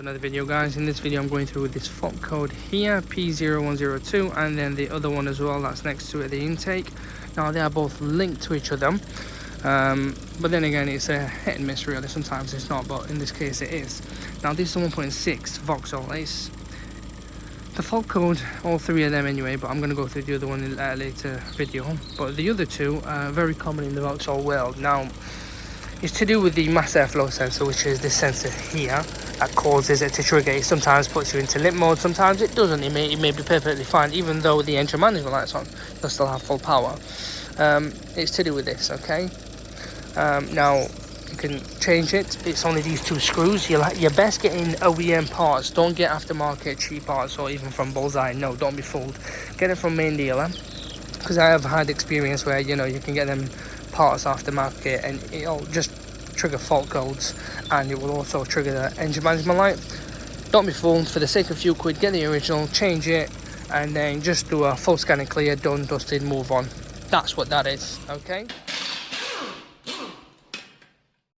to another video, guys. In this video I'm going through this fault code here, P0102, and then the other one as well that's next to it, the intake. Now they are both linked to each other, but then again it's a hit and miss really. Sometimes it's not, but in this case it is. Now this is 1.6 Vauxhall. It's the fault code, all three of them anyway, but I'm going to go through the other one in a later video. But the other two are very common in the Vauxhall world. Now it's to do with the mass airflow sensor, which is this sensor here that causes it to trigger. It sometimes puts you into limp mode, sometimes it doesn't. It may be perfectly fine, even though the engine management light's on, you'll still have full power. It's to do with this, okay? Now you can change it. It's only these two screws. You're best getting OEM parts. Don't get aftermarket cheap parts or even from Bullseye. No, don't be fooled. Get it from main dealer, because I have had experience where you can get them parts aftermarket and it'll just trigger fault codes, and it will also trigger the engine management light. Don't be fooled. For the sake of a few quid, get the original, change it, and then just do a full scan and clear, done, dusted, move on. That's what that is, okay?